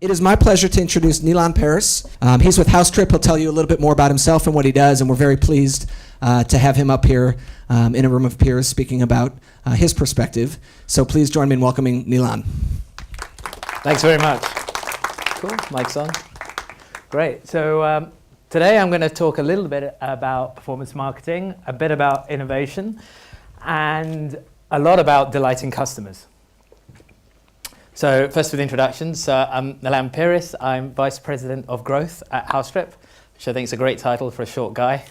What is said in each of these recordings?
It is my pleasure to introduce Nilan Peris. He's with HouseTrip. He'll tell you a little bit more about himself and what he does, and we're very pleased to have him up here in a room of peers speaking about his perspective. So please join me in welcoming Nilan. Thanks very much. Cool, mic's on. Great, so today I'm going to talk a little bit about performance marketing, a bit about innovation, and a lot about delighting customers. So first with introductions, I'm Nilan Peris. I'm Vice President of Growth at HouseTrip, which I think is a great title for a short guy.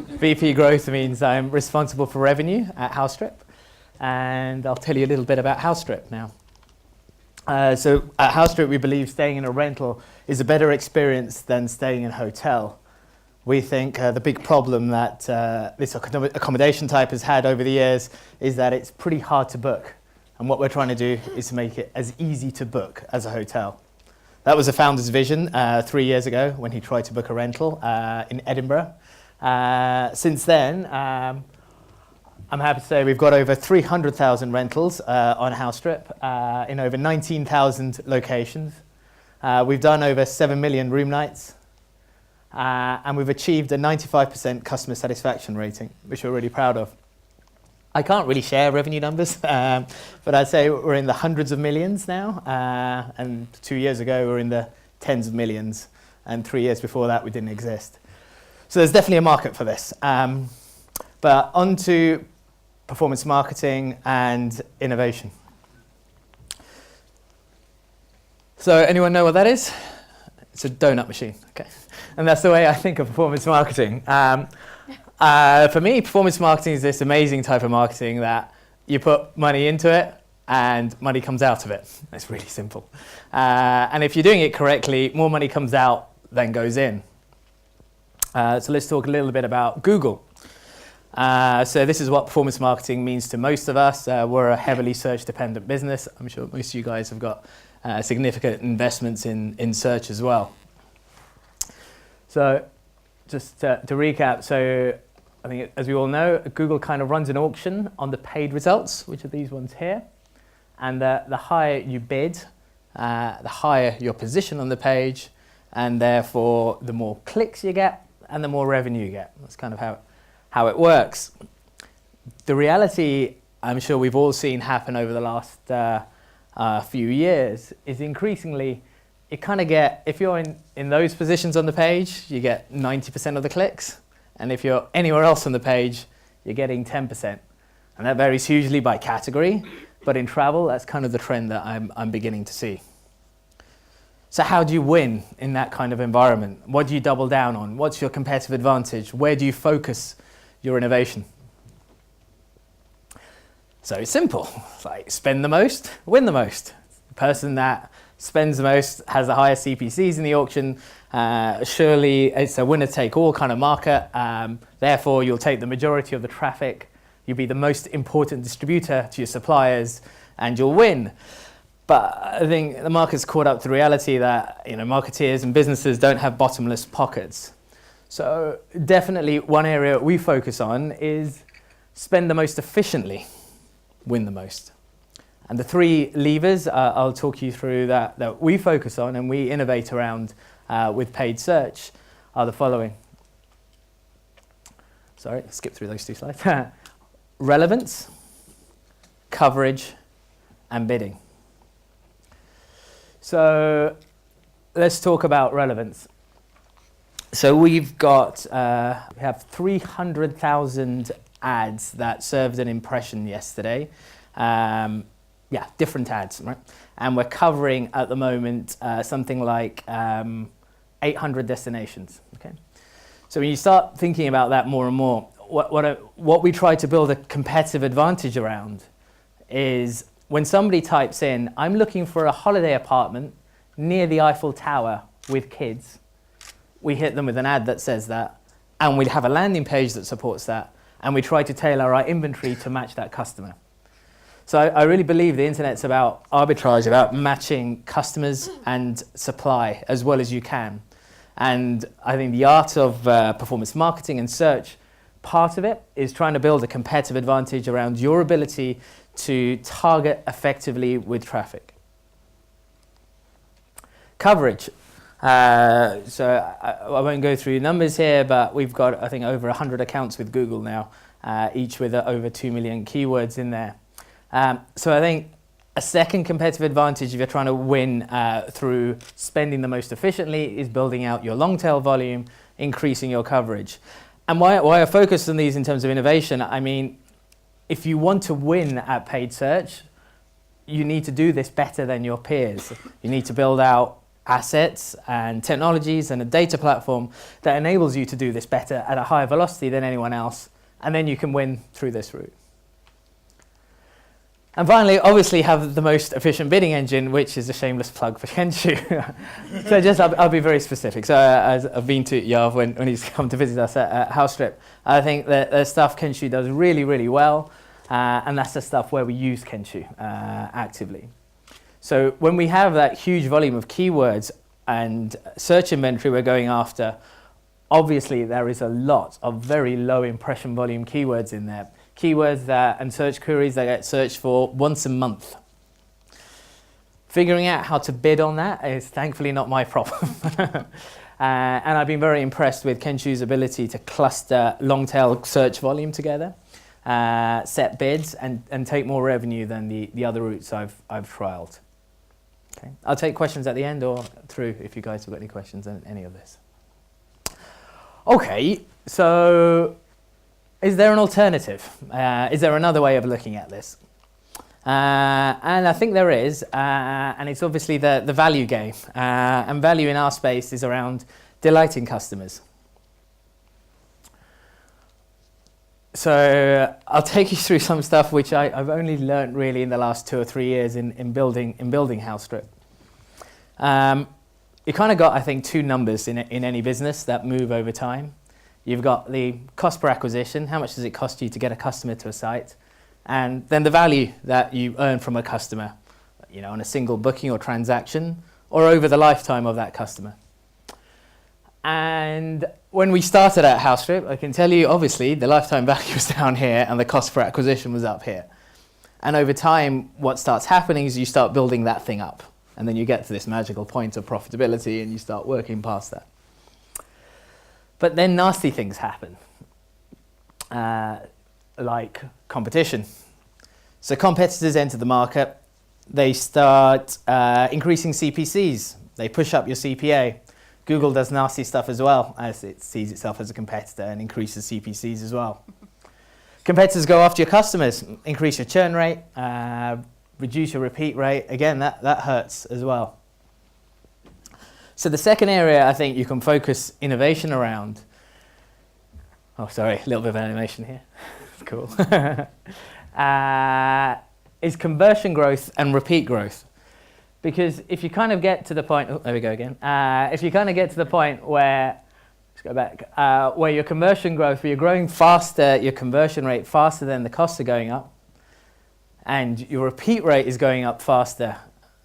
VP Growth means I'm responsible for revenue at HouseTrip, and I'll tell you a little bit about HouseTrip now. So at HouseTrip, we believe staying in a rental is a better experience than staying in a hotel. We think the big problem that this accommodation type has had over the years is that it's pretty hard to book. And what we're trying to do is to make it as easy to book as a hotel. That was the founder's vision 3 years ago when he tried to book a rental in Edinburgh. Since then, I'm happy to say we've got over 300,000 rentals on HouseTrip in over 19,000 locations. We've done over 7 million room nights. And we've achieved a 95% customer satisfaction rating, which we're really proud of. I can't really share revenue numbers, but I'd say we're in the hundreds of millions now, and 2 years ago we were in the tens of millions, and 3 years before that we didn't exist. So there's definitely a market for this. But on to performance marketing and innovation. So anyone know what that is? It's a donut machine, okay. And that's the way I think of performance marketing. For me, performance marketing is this amazing type of marketing that you put money into it and money comes out of it. It's really simple. And if you're doing it correctly, more money comes out than goes in. So let's talk a little bit about Google. So this is what performance marketing means to most of us. We're a heavily search-dependent business. I'm sure most of you guys have got significant investments in search as well. So just to recap, so I think, as we all know, Google kind of runs an auction on the paid results, which are these ones here. And the higher you bid, the higher your position on the page, and therefore the more clicks you get and the more revenue you get. That's kind of how it works. The reality, I'm sure we've all seen happen over the last few years, is increasingly you kind of get, if you're in those positions on the page, you get 90% of the clicks. And if you're anywhere else on the page, you're getting 10%. And that varies hugely by category. But in travel, that's kind of the trend that I'm beginning to see. So how do you win in that kind of environment? What do you double down on? What's your competitive advantage? Where do you focus your innovation? So it's simple. It's like spend the most, win the most. The person that spends the most has the highest CPCs in the auction. Surely it's a winner-take-all kind of market. Therefore, you'll take the majority of the traffic. You'll be the most important distributor to your suppliers, and you'll win. But I think the market's caught up to reality that marketeers and businesses don't have bottomless pockets. So definitely one area we focus on is spend the most efficiently, win the most. And the three levers I'll talk you through that we focus on and we innovate around with paid search are the following. Sorry, skip through those two slides. Relevance, coverage, and bidding. So let's talk about relevance. So we have 300,000 ads that served an impression yesterday. Different ads, right? And we're covering at the moment something like 800 destinations. Okay, so when you start thinking about that more and more, what we try to build a competitive advantage around is when somebody types in, "I'm looking for a holiday apartment near the Eiffel Tower with kids," we hit them with an ad that says that, and we have a landing page that supports that, and we try to tailor our inventory to match that customer. So I really believe the internet's about arbitrage, about matching customers and supply as well as you can. And I think the art of performance marketing and search, part of it is trying to build a competitive advantage around your ability to target effectively with traffic. Coverage. So I won't go through numbers here, but we've got, I think, over 100 accounts with Google now, each with over 2 million keywords in there. So I think a second competitive advantage if you're trying to win through spending the most efficiently is building out your long tail volume, increasing your coverage. And why I focus on these in terms of innovation, I mean, if you want to win at paid search, you need to do this better than your peers. You need to build out assets and technologies and a data platform that enables you to do this better at a higher velocity than anyone else, and then you can win through this route. And finally, obviously have the most efficient bidding engine, which is a shameless plug for Kenshu. So I'll be very specific. So I've been to Yav when he's come to visit us at HouseTrip. I think that the stuff Kenshu does really, really well, and that's the stuff where we use Kenshu actively. So when we have that huge volume of keywords and search inventory we're going after, obviously there is a lot of very low impression volume keywords in there. Keywords and search queries that get searched for once a month. Figuring out how to bid on that is thankfully not my problem. And I've been very impressed with Kenshu's ability to cluster long tail search volume together, set bids, and take more revenue than the other routes I've trialed. Okay. I'll take questions at the end or through if you guys have got any questions on any of this. Okay, so is there an alternative? Is there another way of looking at this? And I think there is, and it's obviously the value game. And value in our space is around delighting customers. So I'll take you through some stuff which I've only learned really in the last 2 or 3 years in building HouseTrip. You kind of got, I think, 2 numbers in any business that move over time. You've got the cost per acquisition, how much does it cost you to get a customer to a site, and then the value that you earn from a customer, you know, on a single booking or transaction, or over the lifetime of that customer. And when we started at HouseTrip, I can tell you, obviously, the lifetime value was down here and the cost per acquisition was up here. And over time, what starts happening is you start building that thing up. And then you get to this magical point of profitability and you start working past that. But then nasty things happen, like competition. So competitors enter the market. They start increasing CPCs. They push up your CPA. Google does nasty stuff as well, as it sees itself as a competitor and increases CPCs as well. Competitors go after your customers, increase your churn rate, reduce your repeat rate. Again, that hurts as well. So the second area I think you can focus innovation around, oh sorry, a little bit of animation here, cool, is conversion growth and repeat growth. Because if you kind of get to the point, oh, there we go again, if you kind of get to the point where, let's go back, where your conversion growth, where you're growing faster, your conversion rate faster than the costs are going up, and your repeat rate is going up faster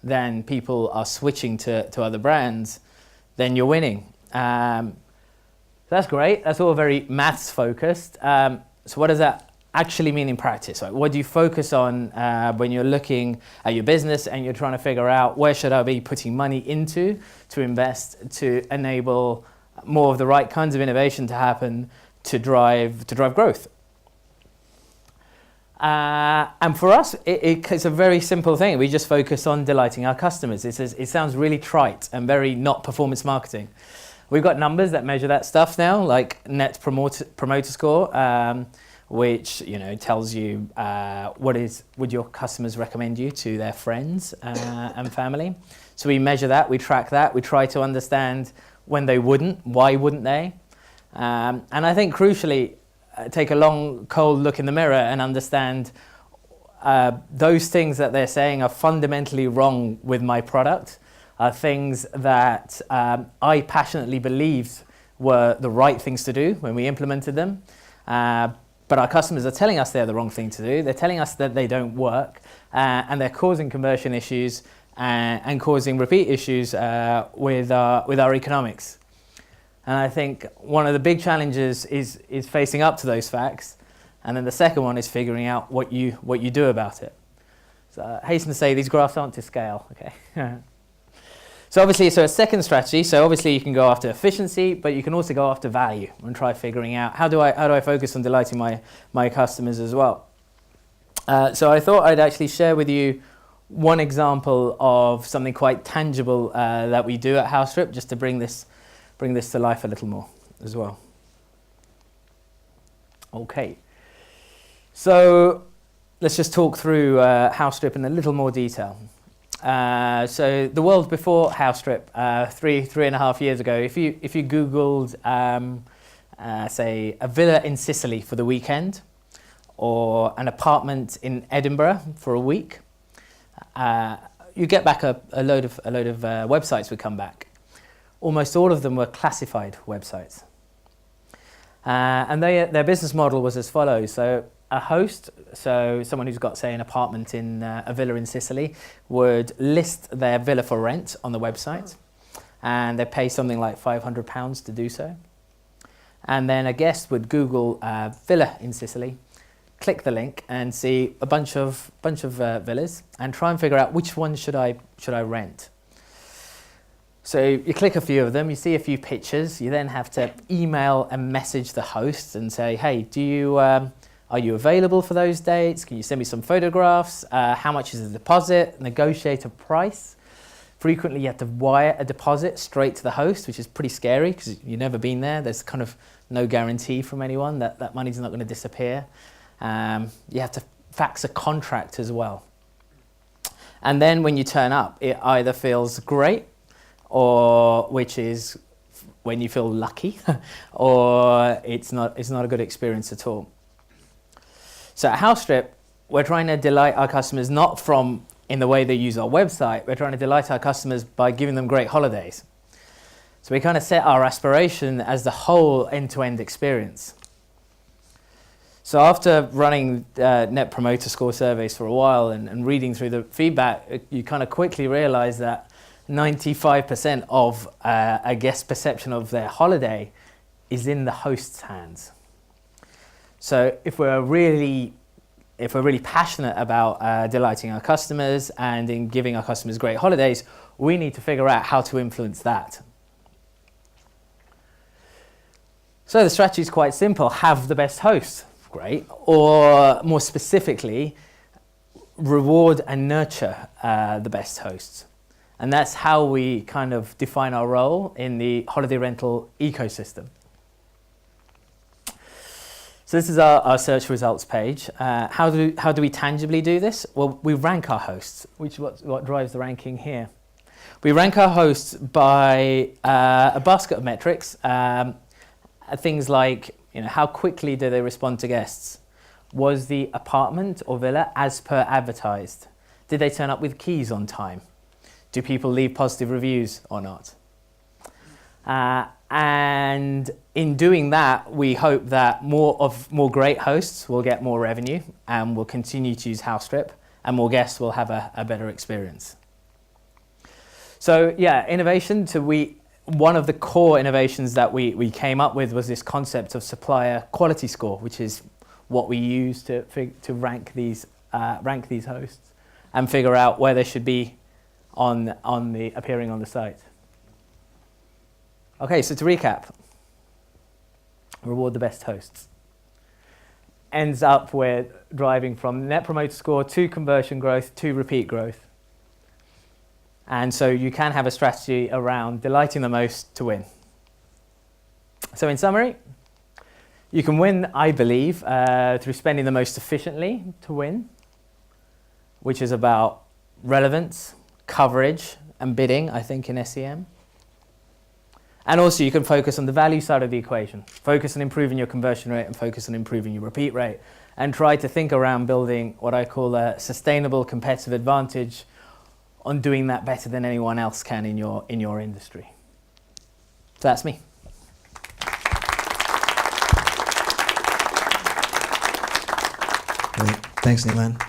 than people are switching to other brands, then you're winning. So that's great. That's all very maths focused. So what does that actually mean in practice? Like, what do you focus on when you're looking at your business and you're trying to figure out where should I be putting money into to invest to enable more of the right kinds of innovation to happen to drive growth? And for us, it's a very simple thing. We just focus on delighting our customers. It sounds really trite and very not performance marketing. We've got numbers that measure that stuff now, like Net Promoter Score, which tells you would your customers recommend you to their friends and family. So we measure that, we track that, we try to understand when they wouldn't, why wouldn't they? And I think crucially, take a long, cold look in the mirror and understand those things that they're saying are fundamentally wrong with my product, are things that I passionately believed were the right things to do when we implemented them. But our customers are telling us they're the wrong thing to do. They're telling us that they don't work, and they're causing conversion issues and causing repeat issues with our economics. And I think one of the big challenges is facing up to those facts, and then the second one is figuring out what you do about it. So I hasten to say these graphs aren't to scale. Okay. So obviously, so a second strategy, so obviously you can go after efficiency, but you can also go after value and try figuring out how do I focus on delighting my customers as well. So I thought I'd actually share with you one example of something quite tangible that we do at HouseTrip, just to bring this to life a little more as well. Okay, so let's just talk through HouseTrip in a little more detail. So the world before HouseTrip, 3.5 years ago, if you Googled, say, a villa in Sicily for the weekend, or an apartment in Edinburgh for a week, you get back a load of websites would come back. Almost all of them were classified websites, and their business model was as follows. So a host, so someone who's got, say, an apartment in a villa in Sicily, would list their villa for rent on the website, and they pay something like £500 to do so. And then a guest would Google villa in Sicily, click the link, and see a bunch of villas, and try and figure out which one should I rent. So you click a few of them, you see a few pictures, you then have to email and message the host and say, hey, are you available for those dates? Can you send me some photographs? How much is the deposit? Negotiate a price. Frequently you have to wire a deposit straight to the host, which is pretty scary because you've never been there. There's kind of no guarantee from anyone that money's not going to disappear. You have to fax a contract as well. And then when you turn up, it either feels great, or which is when you feel lucky, or it's not a good experience at all. So at HouseTrip, we're trying to delight our customers not from in the way they use our website. We're trying to delight our customers by giving them great holidays. So we kind of set our aspiration as the whole end-to-end experience. So after running Net Promoter Score surveys for a while and reading through the feedback, you kind of quickly realize that 95% of a guest's perception of their holiday is in the host's hands. So if we're really passionate about delighting our customers and in giving our customers great holidays, we need to figure out how to influence that. So the strategy is quite simple. Have the best host. Great. Or more specifically, reward and nurture the best hosts. And that's how we kind of define our role in the holiday rental ecosystem. So this is our search results page. How do we tangibly do this? Well, we rank our hosts, which is what drives the ranking here. We rank our hosts by a basket of metrics, things like, how quickly do they respond to guests? Was the apartment or villa as per advertised? Did they turn up with keys on time? Do people leave positive reviews or not? And in doing that, we hope that more great hosts will get more revenue and will continue to use HouseTrip, and more guests will have a better experience. So yeah, innovation. One of the core innovations that we came up with was this concept of supplier quality score, which is what we use to rank these hosts and figure out where they should be appearing on the site. Okay, so to recap, reward the best hosts. Ends up with driving from Net Promoter Score to conversion growth to repeat growth. And so you can have a strategy around delighting the most to win. So in summary, you can win, I believe, through spending the most efficiently to win, which is about relevance, coverage, and bidding, I think, in SEM. And also you can focus on the value side of the equation. Focus on improving your conversion rate and focus on improving your repeat rate. And try to think around building what I call a sustainable competitive advantage on doing that better than anyone else can in your industry. So that's me. Great. Thanks, Nilan.